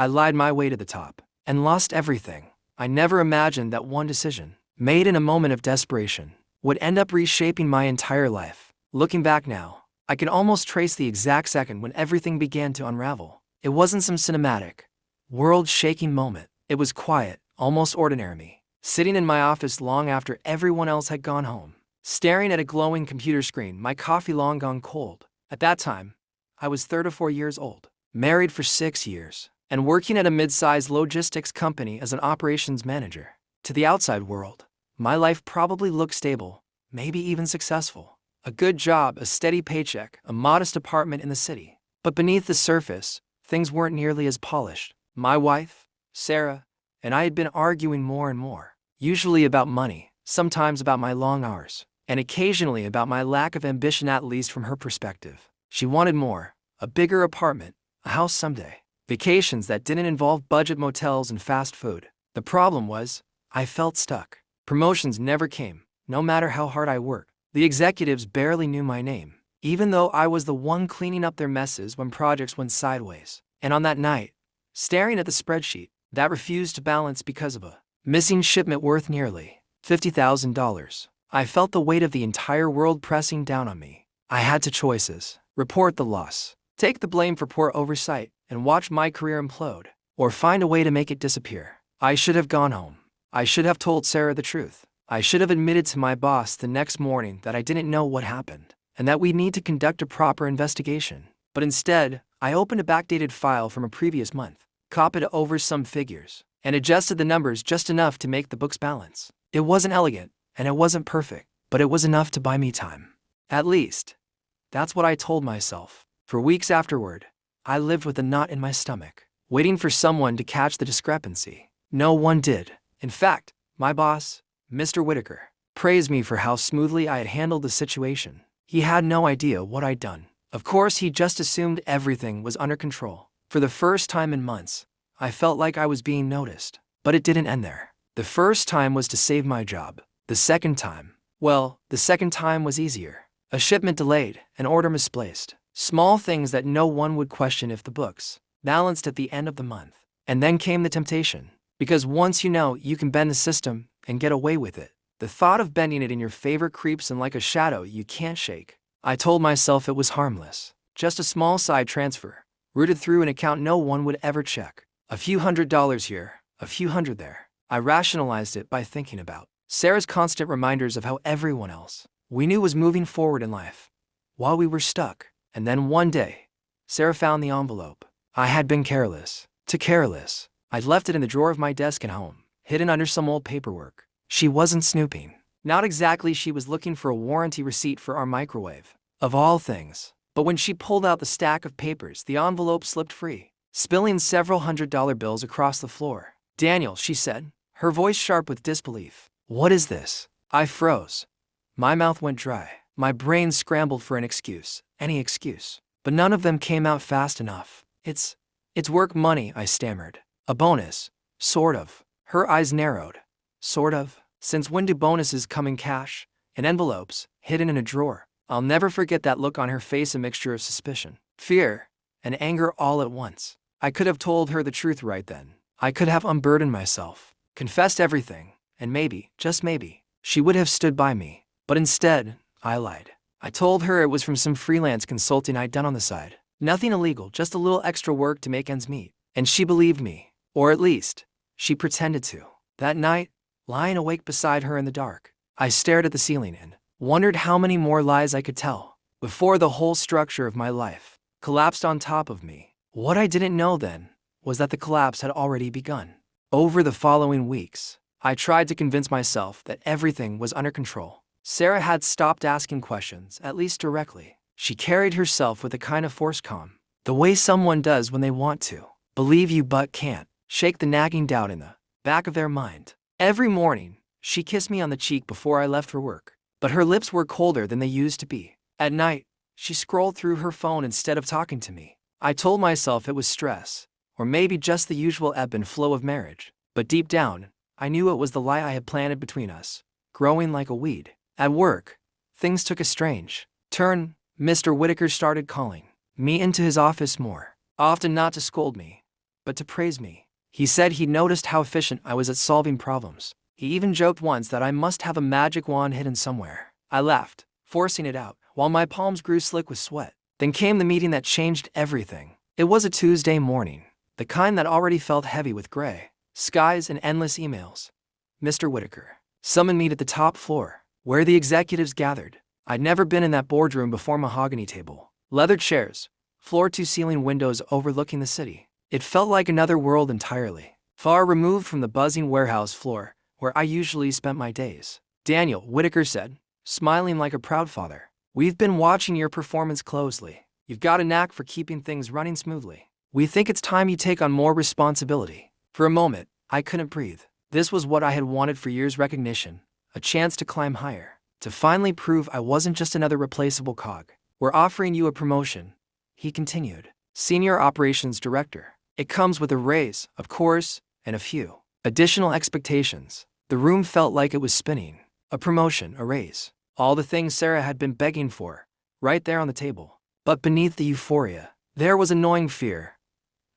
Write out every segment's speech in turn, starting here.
I lied my way to the top and lost everything. I never imagined that one decision, made in a moment of desperation, would end up reshaping my entire life. Looking back now, I can almost trace the exact second when everything began to unravel. It wasn't some cinematic, world-shaking moment. It was quiet, almost ordinary me, sitting in my office long after everyone else had gone home, staring at a glowing computer screen, my coffee long gone cold. At that time, I was 34 years old, married for 6 years, and working at a mid-sized logistics company as an operations manager. To the outside world, my life probably looked stable, maybe even successful. A good job, a steady paycheck, a modest apartment in the city. But beneath the surface, things weren't nearly as polished. My wife, Sarah, and I had been arguing more and more, usually about money, sometimes about my long hours, and occasionally about my lack of ambition, at least from her perspective. She wanted more, a bigger apartment, a house someday, vacations that didn't involve budget motels and fast food. The problem was, I felt stuck. Promotions never came, no matter how hard I worked. The executives barely knew my name, even though I was the one cleaning up their messes when projects went sideways. And on that night, staring at the spreadsheet that refused to balance because of a missing shipment worth nearly $50,000, I felt the weight of the entire world pressing down on me. I had two choices: report the loss, take the blame for poor oversight, and watch my career implode, or find a way to make it disappear. I should have gone home. I should have told Sarah the truth. I should have admitted to my boss the next morning that I didn't know what happened, and that we need to conduct a proper investigation. But instead, I opened a backdated file from a previous month, copied over some figures, and adjusted the numbers just enough to make the books balance. It wasn't elegant, and it wasn't perfect, but it was enough to buy me time. At least, that's what I told myself. For weeks afterward, I lived with a knot in my stomach, waiting for someone to catch the discrepancy. No one did. In fact, my boss, Mr. Whitaker, praised me for how smoothly I had handled the situation. He had no idea what I'd done. Of course, he just assumed everything was under control. For the first time in months, I felt like I was being noticed. But it didn't end there. The first time was to save my job. The second time was easier. A shipment delayed, an order misplaced. Small things that no one would question if the books balanced at the end of the month. And then came the temptation. Because once you know you can bend the system and get away with it, the thought of bending it in your favor creeps in like a shadow you can't shake. I told myself it was harmless. Just a small side transfer, routed through an account no one would ever check. A few $100s here, a few hundred there. I rationalized it by thinking about Sarah's constant reminders of how everyone else we knew was moving forward in life, while we were stuck. And then one day, Sarah found the envelope. I had been careless, too careless. I'd left it in the drawer of my desk at home, hidden under some old paperwork. She wasn't snooping. Not exactly. She was looking for a warranty receipt for our microwave, of all things. But when she pulled out the stack of papers, the envelope slipped free, spilling several $100 bills across the floor. "Daniel," she said, her voice sharp with disbelief. "What is this?" I froze. My mouth went dry. My brain scrambled for an excuse, any excuse. But none of them came out fast enough. It's work money," I stammered. "A bonus, sort of." Her eyes narrowed. "Sort of? Since when do bonuses come in cash, in envelopes, hidden in a drawer?" I'll never forget that look on her face, a mixture of suspicion, fear, and anger all at once. I could have told her the truth right then. I could have unburdened myself, confessed everything, and maybe, just maybe, she would have stood by me. But instead, I lied. I told her it was from some freelance consulting I'd done on the side. Nothing illegal, just a little extra work to make ends meet. And she believed me, or at least, she pretended to. That night, lying awake beside her in the dark, I stared at the ceiling and wondered how many more lies I could tell before the whole structure of my life collapsed on top of me. What I didn't know then was that the collapse had already begun. Over the following weeks, I tried to convince myself that everything was under control. Sarah had stopped asking questions, at least directly. She carried herself with a kind of forced calm, the way someone does when they want to believe you but can't shake the nagging doubt in the back of their mind. Every morning, she kissed me on the cheek before I left for work, but her lips were colder than they used to be. At night, she scrolled through her phone instead of talking to me. I told myself it was stress, or maybe just the usual ebb and flow of marriage. But deep down, I knew it was the lie I had planted between us, growing like a weed. At work, things took a strange turn. Mr. Whitaker started calling me into his office more often, not to scold me, but to praise me. He said he noticed how efficient I was at solving problems. He even joked once that I must have a magic wand hidden somewhere. I laughed, forcing it out, while my palms grew slick with sweat. Then came the meeting that changed everything. It was a Tuesday morning, the kind that already felt heavy with gray skies and endless emails. Mr. Whitaker summoned me to the top floor, where the executives gathered. I'd never been in that boardroom before. Mahogany table, leather chairs, floor-to-ceiling windows overlooking the city. It felt like another world entirely, far removed from the buzzing warehouse floor where I usually spent my days. Daniel, Whitaker said, smiling like a proud father, we've been watching your performance closely. You've got a knack for keeping things running smoothly. We think it's time you take on more responsibility. For a moment, I couldn't breathe. This was what I had wanted for years: recognition, a chance to climb higher, to finally prove I wasn't just another replaceable cog. We're offering you a promotion, he continued. Senior Operations Director. It comes with a raise, of course, and a few additional expectations. The room felt like it was spinning. A promotion, a raise, all the things Sarah had been begging for, right there on the table. But beneath the euphoria, there was annoying fear.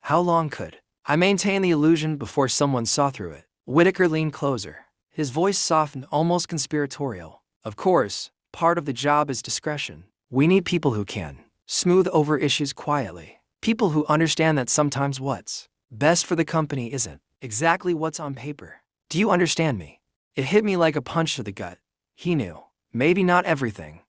How long could I maintain the illusion before someone saw through it? Whitaker leaned closer, his voice softened, almost conspiratorial. Of course, part of the job is discretion. We need people who can smooth over issues quietly. People who understand that sometimes what's best for the company isn't exactly what's on paper. Do you understand me? It hit me like a punch to the gut. He knew. Maybe not everything.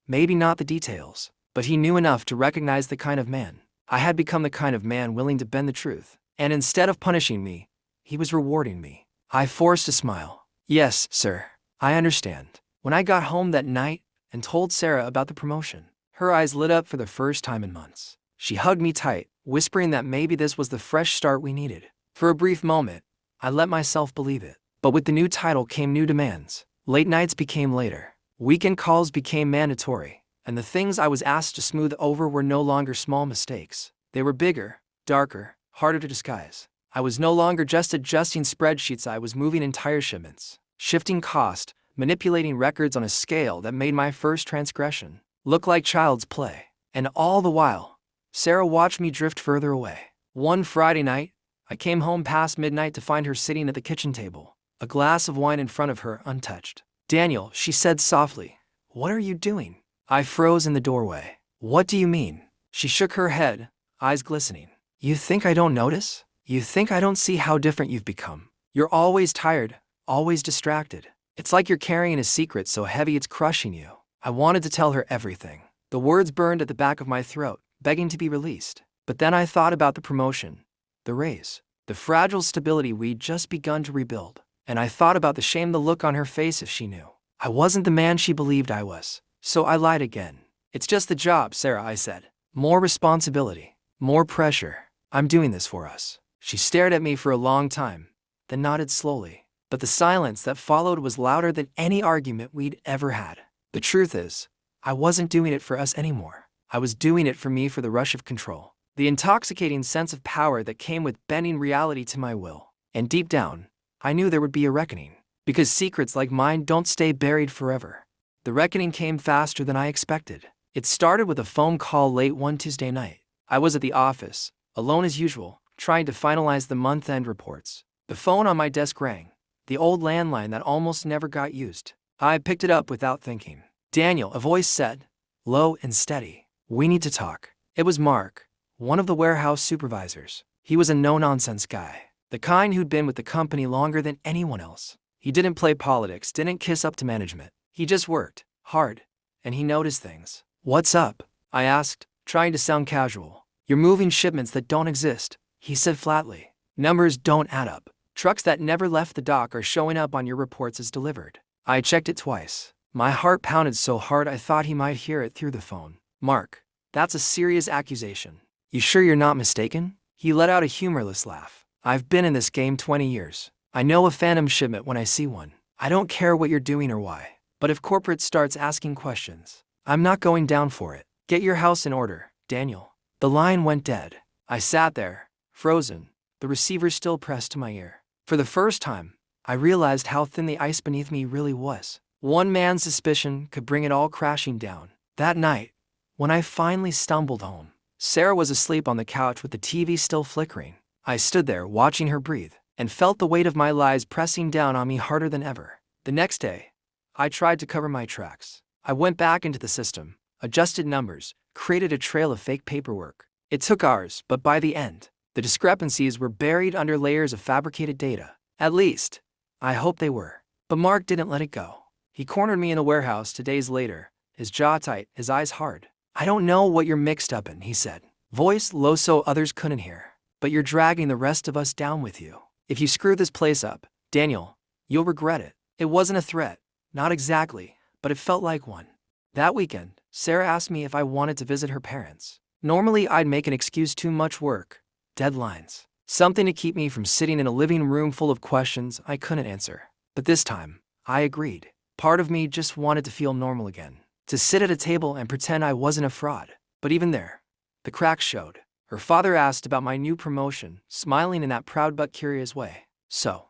Maybe not the details. But he knew enough to recognize the kind of man. I had become the kind of man willing to bend the truth. And instead of punishing me, he was rewarding me. I forced a smile. Yes, sir. I understand. When I got home that night and told Sarah about the promotion, her eyes lit up for the first time in months. She hugged me tight, whispering that maybe this was the fresh start we needed. For a brief moment, I let myself believe it. But with the new title came new demands. Late nights became later. Weekend calls became mandatory. And the things I was asked to smooth over were no longer small mistakes. They were bigger, darker, harder to disguise. I was no longer just adjusting spreadsheets. I was moving entire shipments, shifting cost, manipulating records on a scale that made my first transgression look like child's play. And all the while, Sarah watched me drift further away. One Friday night, I came home past midnight to find her sitting at the kitchen table, a glass of wine in front of her, untouched. Daniel, she said softly, what are you doing? I froze in the doorway. What do you mean? She shook her head, eyes glistening. You think I don't notice? You think I don't see how different you've become? You're always tired, always distracted. It's like you're carrying a secret so heavy it's crushing you. I wanted to tell her everything. The words burned at the back of my throat, begging to be released. But then I thought about the promotion, the raise, the fragile stability we'd just begun to rebuild. And I thought about the shame, the look on her face if she knew I wasn't the man she believed I was. So I lied again. It's just the job, Sarah, I said. More responsibility, more pressure. I'm doing this for us. She stared at me for a long time, then nodded slowly. But the silence that followed was louder than any argument we'd ever had. The truth is, I wasn't doing it for us anymore. I was doing it for me, for the rush of control, the intoxicating sense of power that came with bending reality to my will. And deep down, I knew there would be a reckoning, because secrets like mine don't stay buried forever. The reckoning came faster than I expected. It started with a phone call late one Tuesday night. I was at the office, alone as usual, trying to finalize the month-end reports. The phone on my desk rang, the old landline that almost never got used. I picked it up without thinking. Daniel, a voice said, low and steady. We need to talk. It was Mark, one of the warehouse supervisors. He was a no-nonsense guy, the kind who'd been with the company longer than anyone else. He didn't play politics, didn't kiss up to management. He just worked hard, and he noticed things. What's up? I asked, trying to sound casual. You're moving shipments that don't exist, he said flatly. Numbers don't add up. Trucks that never left the dock are showing up on your reports as delivered. I checked it twice. My heart pounded so hard I thought he might hear it through the phone. Mark, that's a serious accusation. You sure you're not mistaken? He let out a humorless laugh. I've been in this game 20 years. I know a phantom shipment when I see one. I don't care what you're doing or why. But if corporate starts asking questions, I'm not going down for it. Get your house in order, Daniel. The line went dead. I sat there, frozen, the receiver still pressed to my ear. For the first time, I realized how thin the ice beneath me really was. One man's suspicion could bring it all crashing down. That night, when I finally stumbled home, Sarah was asleep on the couch with the TV still flickering. I stood there watching her breathe and felt the weight of my lies pressing down on me harder than ever. The next day, I tried to cover my tracks. I went back into the system, adjusted numbers, created a trail of fake paperwork. It took hours, but by the end, the discrepancies were buried under layers of fabricated data. At least, I hoped they were. But Mark didn't let it go. He cornered me in the warehouse 2 days later, his jaw tight, his eyes hard. "I don't know what you're mixed up in," he said, voice low so others couldn't hear. "But you're dragging the rest of us down with you. If you screw this place up, Daniel, you'll regret it." It wasn't a threat, not exactly, but it felt like one. That weekend, Sarah asked me if I wanted to visit her parents. Normally, I'd make an excuse: too much work, deadlines, something to keep me from sitting in a living room full of questions I couldn't answer. But this time, I agreed. Part of me just wanted to feel normal again, to sit at a table and pretend I wasn't a fraud. But even there, the cracks showed. Her father asked about my new promotion, smiling in that proud but curious way. "So,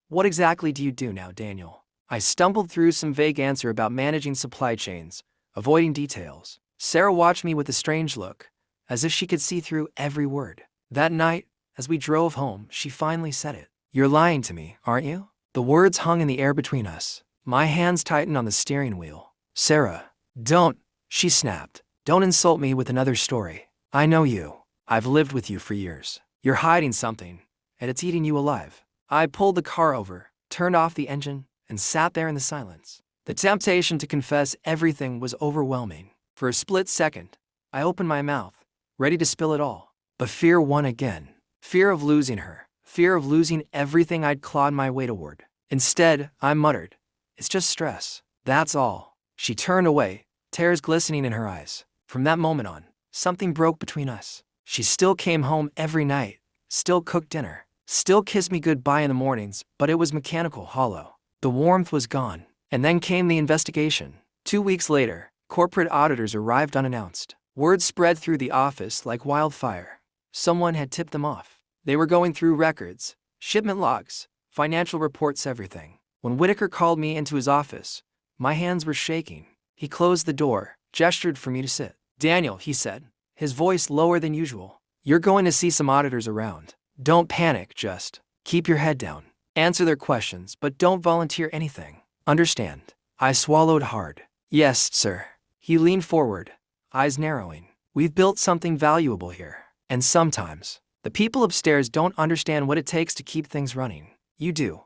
what exactly do you do now, Daniel?" I stumbled through some vague answer about managing supply chains, avoiding details. Sarah watched me with a strange look, as if she could see through every word. That night, as we drove home, she finally said it. "You're lying to me, aren't you?" The words hung in the air between us. My hands tightened on the steering wheel. "Sarah, don't," she snapped. "Don't insult me with another story. I know you. I've lived with you for years. You're hiding something, and it's eating you alive." I pulled the car over, turned off the engine, and sat there in the silence. The temptation to confess everything was overwhelming. For a split second, I opened my mouth, ready to spill it all. But fear won again. Fear of losing her. Fear of losing everything I'd clawed my way toward. Instead, I muttered, "It's just stress. That's all." She turned away, tears glistening in her eyes. From that moment on, something broke between us. She still came home every night, still cooked dinner, still kissed me goodbye in the mornings, but it was mechanical, hollow. The warmth was gone. And then came the investigation. 2 weeks later, corporate auditors arrived unannounced. Word spread through the office like wildfire. Someone had tipped them off. They were going through records, shipment logs, financial reports, everything. When Whitaker called me into his office, my hands were shaking. He closed the door, gestured for me to sit. "Daniel," he said, his voice lower than usual, "you're going to see some auditors around. Don't panic, just keep your head down. Answer their questions, but don't volunteer anything. Understand?" I swallowed hard. "Yes, sir." He leaned forward, eyes narrowing. "We've built something valuable here. And sometimes, the people upstairs don't understand what it takes to keep things running. You do.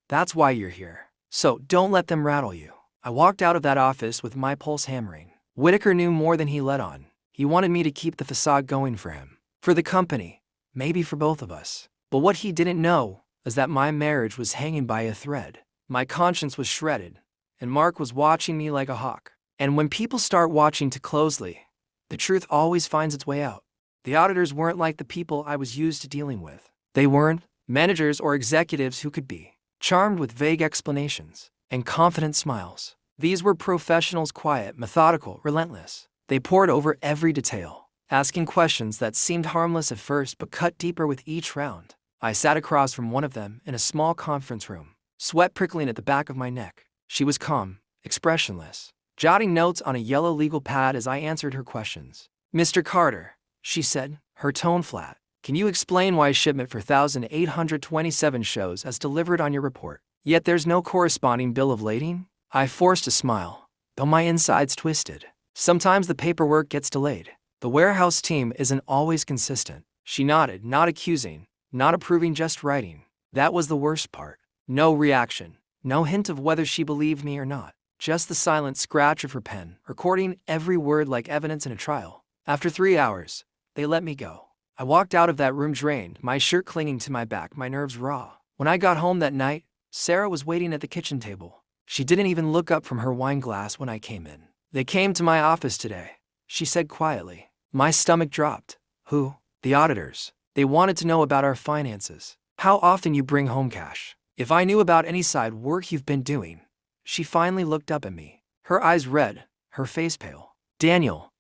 That's why you're here. So don't let them rattle you." I walked out of that office with my pulse hammering. Whitaker knew more than he let on. He wanted me to keep the facade going for him. For the company. Maybe for both of us. But what he didn't know is that my marriage was hanging by a thread. My conscience was shredded, and Mark was watching me like a hawk. And when people start watching too closely, the truth always finds its way out. The auditors weren't like the people I was used to dealing with. They weren't managers or executives who could be charmed with vague explanations and confident smiles. These were professionals, quiet, methodical, relentless. They pored over every detail, asking questions that seemed harmless at first but cut deeper with each round. I sat across from one of them in a small conference room, sweat prickling at the back of my neck. She was calm, expressionless, jotting notes on a yellow legal pad as I answered her questions. "Mr. Carter," she said, her tone flat, "can you explain why shipment for 1,827 shows as delivered on your report, yet there's no corresponding bill of lading?" I forced a smile, though my insides twisted. Sometimes the paperwork gets delayed. The warehouse team isn't always consistent. She nodded, not accusing, not approving, just writing. That was the worst part. No reaction, no hint of whether she believed me or not. Just the silent scratch of her pen, recording every word like evidence in a trial. After 3 hours, they let me go. I walked out of that room drained, my shirt clinging to my back, my nerves raw. When I got home that night, Sarah was waiting at the kitchen table. She didn't even look up from her wine glass when I came in. "They came to my office today," she said quietly. My stomach dropped. "Who?" "The auditors. They wanted to know about our finances. How often you bring home cash. If I knew about any side work you've been doing." She finally looked up at me, her eyes red, her face pale. "Daniel,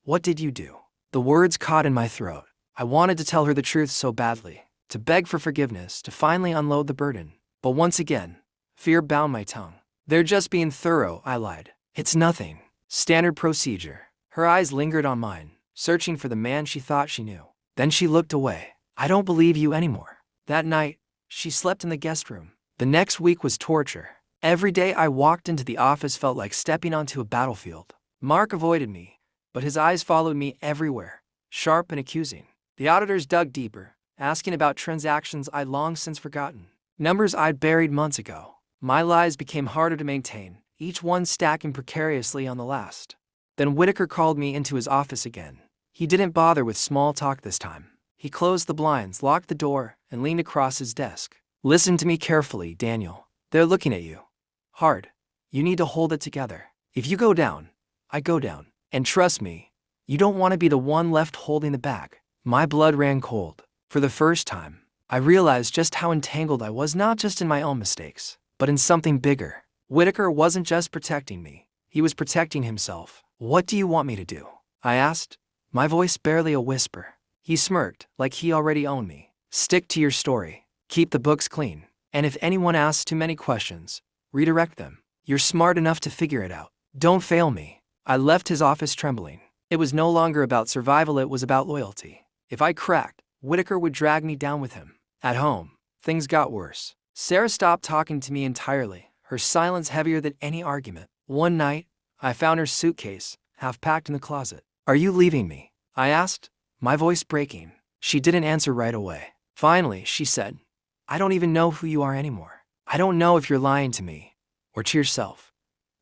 what did you do?" The words caught in my throat. I wanted to tell her the truth so badly, to beg for forgiveness, to finally unload the burden. But once again, fear bound my tongue. "They're just being thorough," I lied. "It's nothing. Standard procedure." Her eyes lingered on mine, searching for the man she thought she knew. Then she looked away. I don't believe you anymore. That night, she slept in the guest room. The next week was torture. Every day I walked into the office felt like stepping onto a battlefield. Mark avoided me, but his eyes followed me everywhere, sharp and accusing. The auditors dug deeper, asking about transactions I'd long since forgotten, numbers I'd buried months ago. My lies became harder to maintain, each one stacking precariously on the last. Then Whitaker called me into his office again. He didn't bother with small talk this time. He closed the blinds, locked the door, and leaned across his desk. Listen to me carefully, Daniel. They're looking at you. Hard. You need to hold it together. If you go down, I go down. And trust me, you don't want to be the one left holding the bag. My blood ran cold. For the first time, I realized just how entangled I was, not just in my own mistakes, but in something bigger. Whitaker wasn't just protecting me. He was protecting himself. What do you want me to do? I asked, my voice barely a whisper. He smirked, like he already owned me. Stick to your story. Keep the books clean. And if anyone asks too many questions, redirect them. You're smart enough to figure it out. Don't fail me. I left his office trembling. It was no longer about survival, it was about loyalty. If I cracked, Whitaker would drag me down with him. At home, things got worse. Sarah stopped talking to me entirely, her silence heavier than any argument. One night, I found her suitcase, half packed in the closet. Are you leaving me? I asked, my voice breaking. She didn't answer right away. Finally, she said, I don't even know who you are anymore. I don't know if you're lying to me, or to yourself,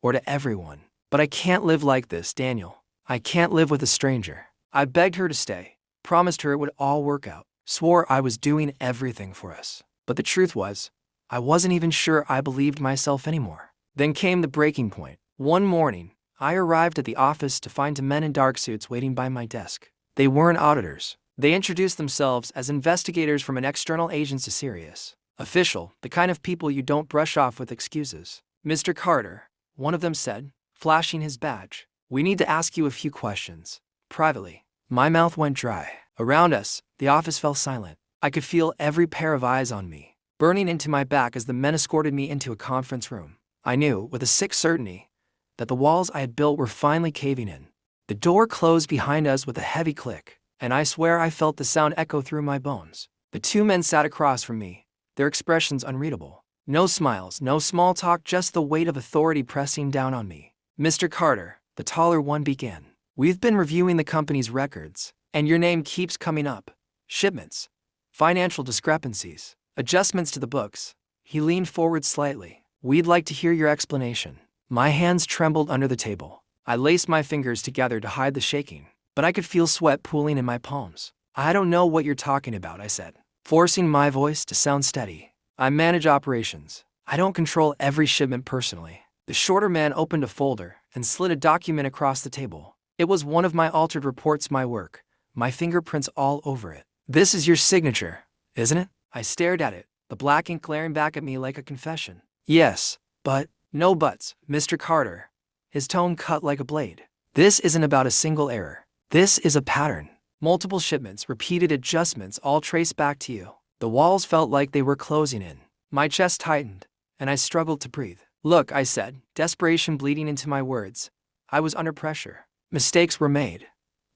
or to everyone. But I can't live like this, Daniel. I can't live with a stranger. I begged her to stay, promised her it would all work out, swore I was doing everything for us. But the truth was, I wasn't even sure I believed myself anymore. Then came the breaking point. One morning, I arrived at the office to find 2 men in dark suits waiting by my desk. They weren't auditors. They introduced themselves as investigators from an external agency, serious, official, the kind of people you don't brush off with excuses. Mr. Carter, one of them said, flashing his badge, we need to ask you a few questions. Privately. My mouth went dry. Around us, the office fell silent. I could feel every pair of eyes on me, burning into my back as the men escorted me into a conference room. I knew, with a sick certainty, that the walls I had built were finally caving in. The door closed behind us with a heavy click, and I swear I felt the sound echo through my bones. The 2 men sat across from me, their expressions unreadable. No smiles, no small talk, just the weight of authority pressing down on me. Mr. Carter, the taller one, began. We've been reviewing the company's records, and your name keeps coming up. Shipments, financial discrepancies, adjustments to the books. He leaned forward slightly. We'd like to hear your explanation. My hands trembled under the table. I laced my fingers together to hide the shaking, but I could feel sweat pooling in my palms. I don't know what you're talking about, I said, forcing my voice to sound steady. I manage operations. I don't control every shipment personally. The shorter man opened a folder and slid a document across the table. It was one of my altered reports, my work, my fingerprints all over it. This is your signature, isn't it? I stared at it, the black ink glaring back at me like a confession. Yes, but, no buts, Mr. Carter. His tone cut like a blade. This isn't about a single error. This is a pattern. Multiple shipments, repeated adjustments, all traced back to you. The walls felt like they were closing in. My chest tightened, and I struggled to breathe. Look, I said, desperation bleeding into my words. I was under pressure. Mistakes were made,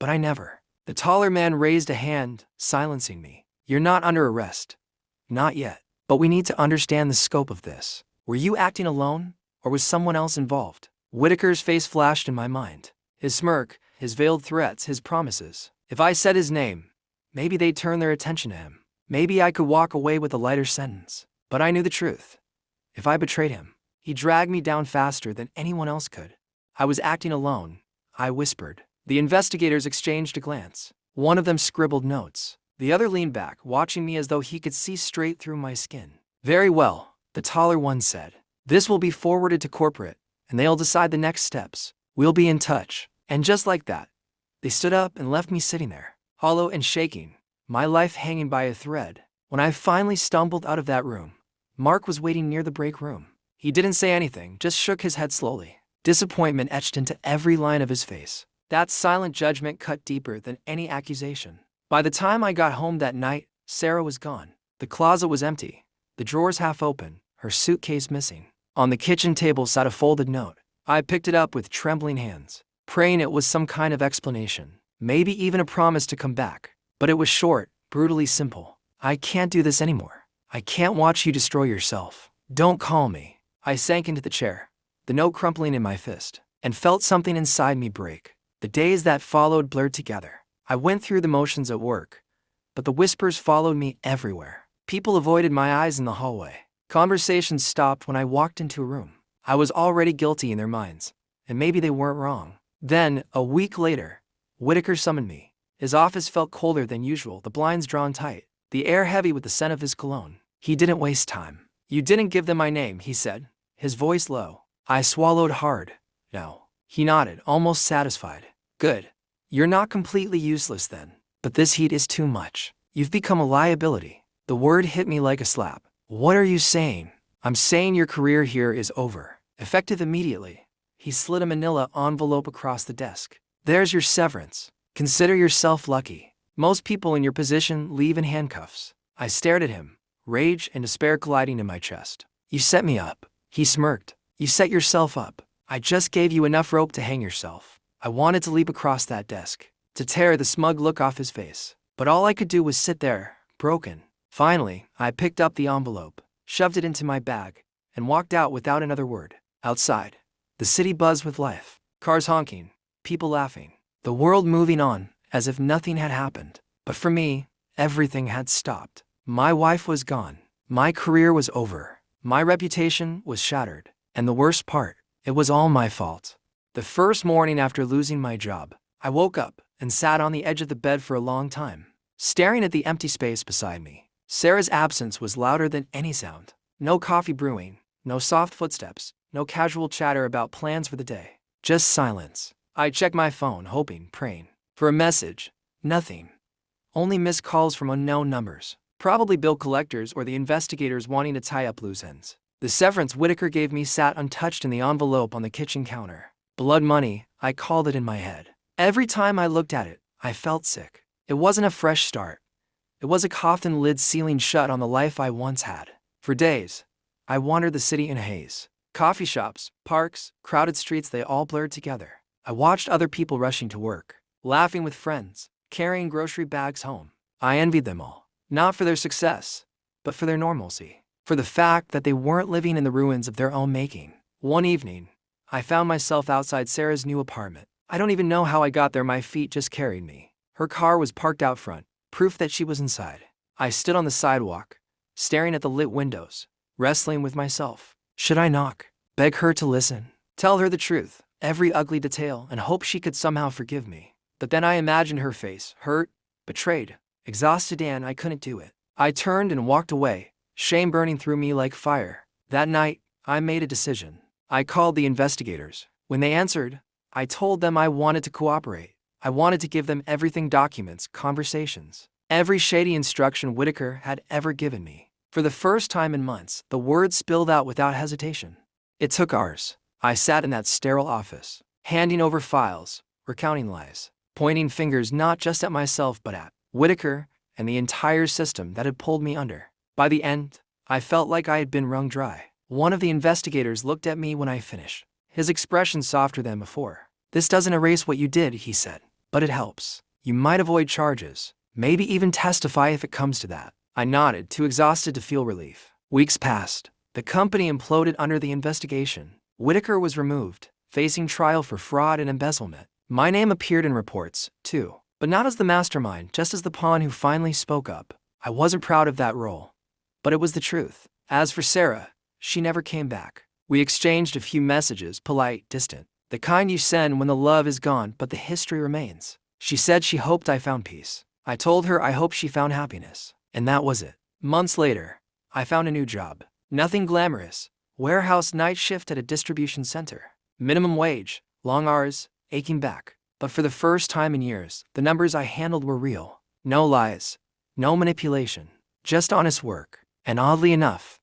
but I never. The taller man raised a hand, silencing me. You're not under arrest. Not yet. But we need to understand the scope of this. Were you acting alone, or was someone else involved? Whitaker's face flashed in my mind. His smirk, his veiled threats, his promises. If I said his name, maybe they'd turn their attention to him. Maybe I could walk away with a lighter sentence. But I knew the truth. If I betrayed him, he dragged me down faster than anyone else could. I was acting alone, I whispered. The investigators exchanged a glance. One of them scribbled notes. The other leaned back, watching me as though he could see straight through my skin. Very well, the taller one said. This will be forwarded to corporate, and they'll decide the next steps. We'll be in touch. And just like that, they stood up and left me sitting there, hollow and shaking, my life hanging by a thread. When I finally stumbled out of that room, Mark was waiting near the break room. He didn't say anything, just shook his head slowly. Disappointment etched into every line of his face. That silent judgment cut deeper than any accusation. By the time I got home that night, Sarah was gone. The closet was empty, the drawers half open, her suitcase missing. On the kitchen table sat a folded note. I picked it up with trembling hands, praying it was some kind of explanation, maybe even a promise to come back. But it was short, brutally simple. I can't do this anymore. I can't watch you destroy yourself. Don't call me. I sank into the chair, the note crumpling in my fist, and felt something inside me break. The days that followed blurred together. I went through the motions at work, but the whispers followed me everywhere. People avoided my eyes in the hallway. Conversations stopped when I walked into a room. I was already guilty in their minds, and maybe they weren't wrong. Then, a week later, Whitaker summoned me. His office felt colder than usual, the blinds drawn tight, the air heavy with the scent of his cologne. He didn't waste time. You didn't give them my name, he said, his voice low. I swallowed hard. No. He nodded, almost satisfied. Good. You're not completely useless then. But this heat is too much. You've become a liability. The word hit me like a slap. What are you saying? I'm saying your career here is over. Effective immediately. He slid a manila envelope across the desk. There's your severance. Consider yourself lucky. Most people in your position leave in handcuffs. I stared at him, rage and despair colliding in my chest. You set me up. He smirked. You set yourself up. I just gave you enough rope to hang yourself. I wanted to leap across that desk, to tear the smug look off his face. But all I could do was sit there, broken. Finally, I picked up the envelope, shoved it into my bag, and walked out without another word. Outside, the city buzzed with life. Cars honking, people laughing, the world moving on as if nothing had happened. But for me, everything had stopped. My wife was gone. My career was over. My reputation was shattered. And the worst part, it was all my fault. The first morning after losing my job, I woke up and sat on the edge of the bed for a long time, staring at the empty space beside me. Sarah's absence was louder than any sound. No coffee brewing, no soft footsteps, no casual chatter about plans for the day. Just silence. I checked my phone, hoping, praying for a message. Nothing. Only missed calls from unknown numbers. Probably bill collectors or the investigators wanting to tie up loose ends. The severance Whitaker gave me sat untouched in the envelope on the kitchen counter. Blood money, I called it in my head. Every time I looked at it, I felt sick. It wasn't a fresh start. It was a coffin lid sealing shut on the life I once had. For days, I wandered the city in a haze. Coffee shops, parks, crowded streets, they all blurred together. I watched other people rushing to work, laughing with friends, carrying grocery bags home. I envied them all, not for their success, but for their normalcy, for the fact that they weren't living in the ruins of their own making. One evening, I found myself outside Sarah's new apartment. I don't even know how I got there, my feet just carried me. Her car was parked out front, proof that she was inside. I stood on the sidewalk, staring at the lit windows, wrestling with myself. Should I knock? Beg her to listen? Tell her the truth, every ugly detail, and hope she could somehow forgive me? But then I imagined her face, hurt, betrayed, exhausted, and I couldn't do it. I turned and walked away, shame burning through me like fire. That night, I made a decision. I called the investigators. When they answered, I told them I wanted to cooperate. I wanted to give them everything: documents, conversations, every shady instruction Whitaker had ever given me. For the first time in months, the words spilled out without hesitation. It took hours. I sat in that sterile office, handing over files, recounting lies, pointing fingers not just at myself but at Whitaker and the entire system that had pulled me under. By the end, I felt like I had been wrung dry. One of the investigators looked at me when I finished, his expression softer than before. This doesn't erase what you did, he said, but it helps. You might avoid charges, maybe even testify if it comes to that. I nodded, too exhausted to feel relief. Weeks passed. The company imploded under the investigation. Whitaker was removed, facing trial for fraud and embezzlement. My name appeared in reports, too, but not as the mastermind, just as the pawn who finally spoke up. I wasn't proud of that role, but it was the truth. As for Sarah, she never came back. We exchanged a few messages, polite, distant, the kind you send when the love is gone but the history remains. She said she hoped I found peace. I told her I hoped she found happiness. And that was it. Months later, I found a new job. Nothing glamorous. Warehouse night shift at a distribution center. Minimum wage, long hours, aching back. But for the first time in years, the numbers I handled were real. No lies, no manipulation, just honest work. And oddly enough,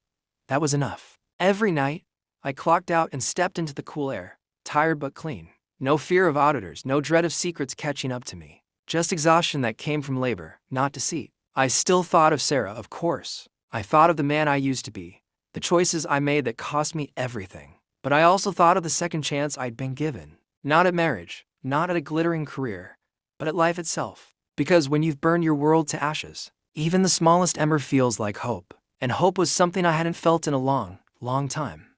that was enough. Every night, I clocked out and stepped into the cool air, tired but clean. No fear of auditors, no dread of secrets catching up to me. Just exhaustion that came from labor, not deceit. I still thought of Sarah, of course. I thought of the man I used to be, the choices I made that cost me everything. But I also thought of the second chance I'd been given. Not at marriage, not at a glittering career, but at life itself. Because when you've burned your world to ashes, Even the smallest ember feels like hope, and hope was something I hadn't felt in a long, long time.